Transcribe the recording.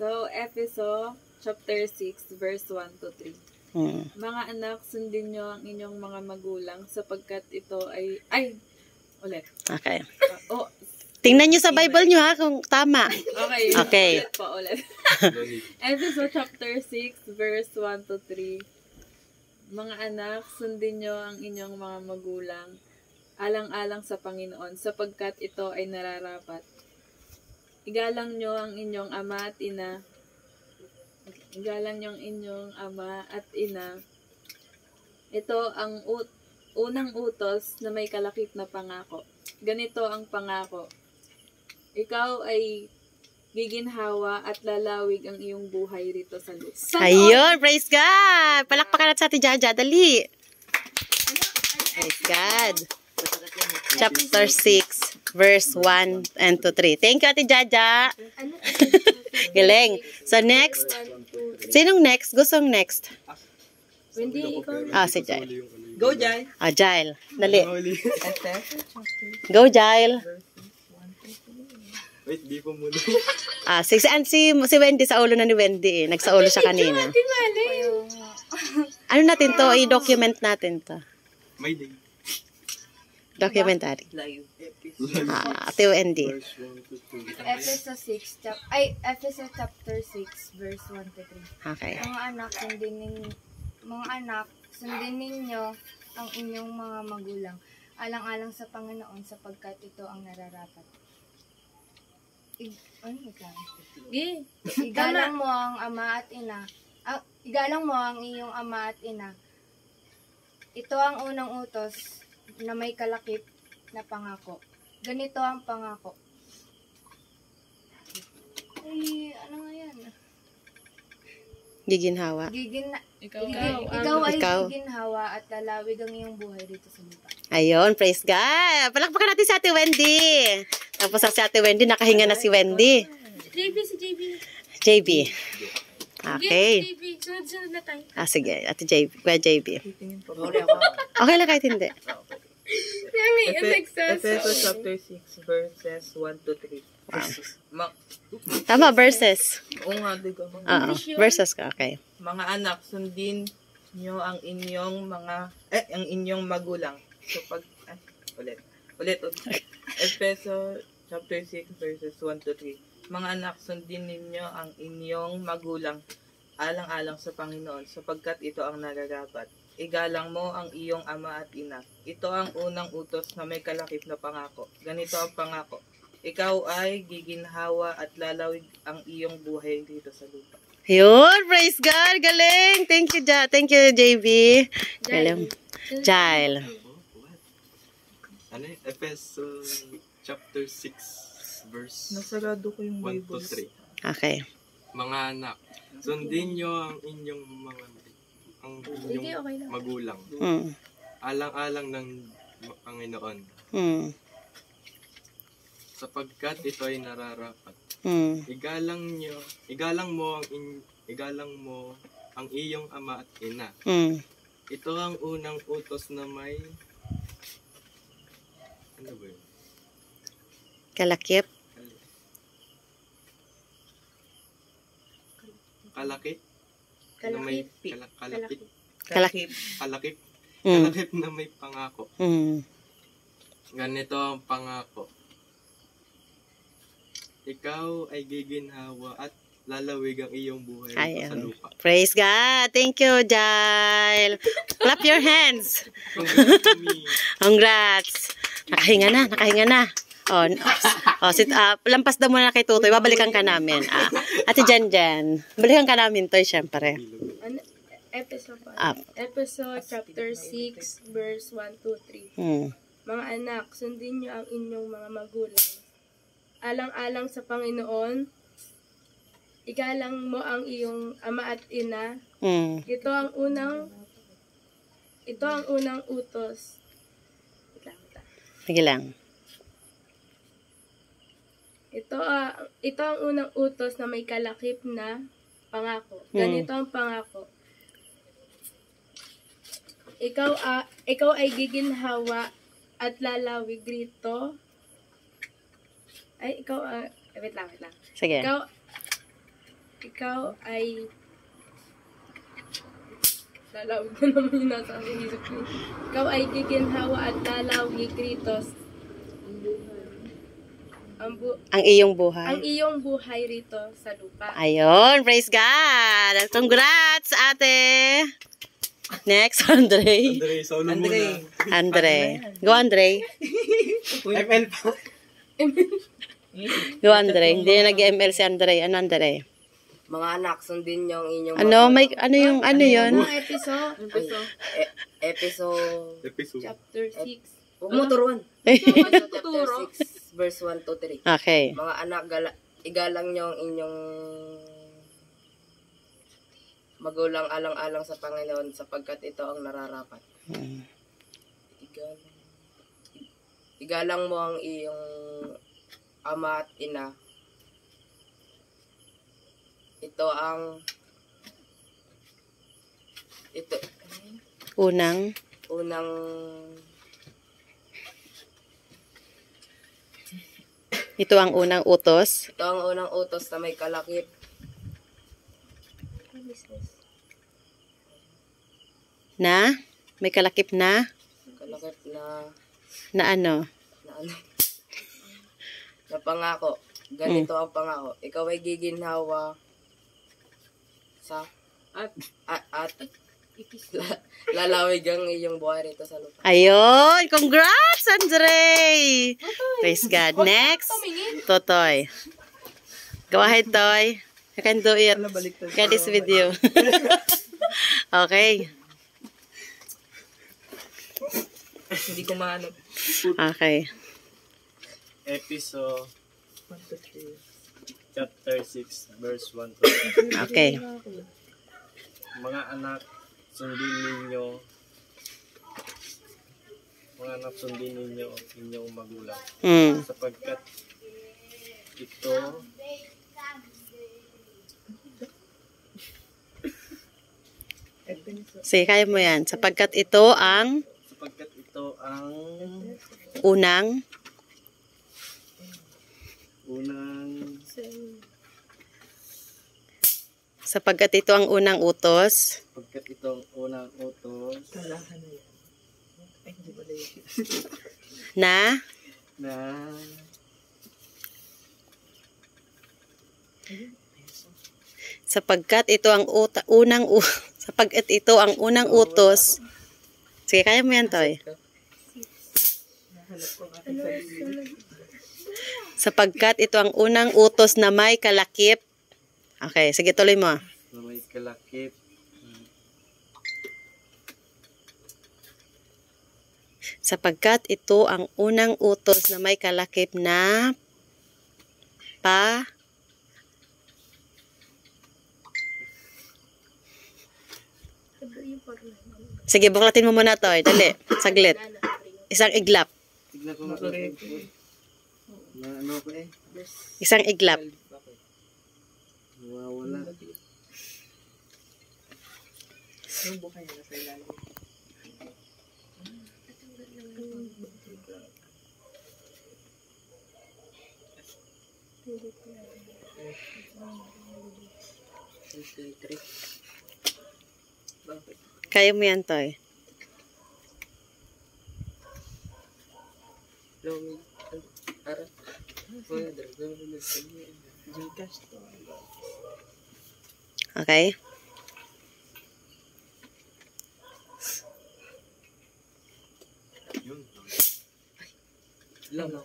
So, Efeso chapter 6, verse 1 to 3. Mga anak, sundin nyo ang inyong mga magulang sapagkat ito ay... Ulit. Okay. Tingnan nyo sa Bible nyo ha, kung tama. Okay. Ulit. Efeso chapter 6, verse 1 to 3. Mga anak, sundin nyo ang inyong mga magulang, alang-alang sa Panginoon, sapagkat ito ay nararapat. Igalang nyo ang inyong ama at ina. Igalang nyo ang inyong ama at ina. Ito ang unang utos na may kalakip na pangako. Ganito ang pangako. Ikaw ay giginhawa at lalawig ang iyong buhay rito sa lupa. Ayun, praise God! Palakpakan natin sa Ate Jaja, dali! Praise God! Chapter 6, verse 1 and to 3. Thank you, Ate Jaja! Galing! So, next. Sinong next? Gustong next? Wendy, ikaw. Si Jail. Go, Jai. Jail. Dali. Go, Jail. Wait, di po muna. Si Wendy sa ulo na ni Wendy eh. Nagsaulo siya kanina. Ano natin to? I-document natin to. May day. Documentary. Layo. Ate Wendy. Efeso chapter 6, verse 1 to 3. Okay. Mga anak, sundin ninyo ang inyong mga magulang, alang-alang sa Panginoon sapagkat ito ang nararapat. Igalang mo ang ama at ina. Igalang mo ang iyong ama at ina. Ito ang unang utos na may kalakip na pangako. Ganito ang pangako. Ano nga yan? Giginhawa. Ikaw ay giginhawa at lalawig ang iyong buhay dito sa lupa. Ayun, praise God. Palakpakan natin si Ate Wendy. Tapos sa si Ate Wendy, nakahinga na si Wendy. JB. Okay. Sunod na tayo. Sige. Ate JB. Kuya JB. Okay lang kahit hindi. Efeso chapter 6, verses 1 to 3. Wow. Tama, verses. Oo nga, di ko. Verses ka, okay. Mga anak, sundin nyo ang inyong magulang. Ulit. Efeso chapter 6, verses 1 to 3. Mga anak, sundin ninyo ang inyong magulang, alang-alang sa Panginoon, sapagkat ito ang nararapat. Igalang mo ang iyong ama at ina. Ito ang unang utos na may kalakip na pangako. Ganito ang pangako. Ikaw ay giginhawa at lalawig ang iyong buhay dito sa lupa. Yun, praise God, galing. Thank you, JB. Galing. Jail. Ano yun? Efeso chapter 6, verse Nasarado ko yung 1 to Bible. 3. Okay. Mga anak, sundin nyo ang inyong magulang. Alang-alang ng Panginoon. Sapagkat ito ay nararapat. Igalang mo ang iyong ama at ina. Ito ang unang utos na may ano ba yun? Kalakip. Kalakip na may pangako. Ganito ang pangako. Ikaw ay giginhawa at lalawig ang iyong buhay sa lupa. Praise God. Thank you, Jail. Clap your hands. Congrats. Nakahinga na. Lampas daw muna kay Tutoy. Babalikan ka namin. Ate Jan. Balikan ka namin, Toy, syempre. Efeso chapter 6, verse 1 to 3. Mga anak, sundin niyo ang inyong mga magulang. Alang-alang sa Panginoon, igalang mo ang iyong ama at ina. Ito ang unang utos. Sige lang. Ito ang unang utos na may kalakip na pangako. Ganito ang pangako. Ikaw ay giginhawa at lalawig rito. Wait lang. Sige. ikaw ay lalawag na naman yung nasa isip ko. Ikaw ay giginhawa at lalawi, Kritos. Ang iyong buhay. Ang iyong buhay rito sa lupa. Ayun, praise God. Congrats, ate. Next, Andre. Andre, solo muna. Andre. Go, Andre. ML pa. Go, Andre. Hindi na nag-ML si Andre. Ano, Andre? Mga anak, sundin niyo ang inyong Ano, may, ano yung, ano yun? Mga episode chapter 6. Huwag mo turuan. Chapter 6, verse 1 to 3. Okay. Mga anak, igalang niyo ang inyong magulang alang-alang sa Panginoon sapagkat ito ang nararapat. Igalang mo ang iyong ama at ina. Ito unang ito ang unang utos na may kalakip na may kalakip na ano? Na pangako. Ganito ang pangako. Ikaw ay giginhawa sa at lalawig ang iyong buhay rito sa lupa. Ayun! Congrats, Andre! Praise God. Next, Totoy. Go ahead, Toy. You can do it. Get this video. Okay. Hindi ko maano. Okay. Episode chapter 6 verse 1 to 3. Okay. Mga anak, sundin ninyo ang inyong magulang sapagkat ito Sige, kaya mo yan. Sapagkat ito ang unang sapagkat ito ang unang utos na sapagkat ito ang unang utos. Sige, kaya mo yan, Toy. Sapagkat ito ang unang utos na may kalakip. Okay, sige, tuloy mo. na may kalakip. Sapagkat ito ang unang utos na may kalakip na Sige, buklatin mo muna to. Dali, saglit. Isang iglap. Tignan ko na ano ko eh. Isang iglap. Wala. Yung buhay na sa ilalim. Kaya mo yan, Toy. Okay? Yun.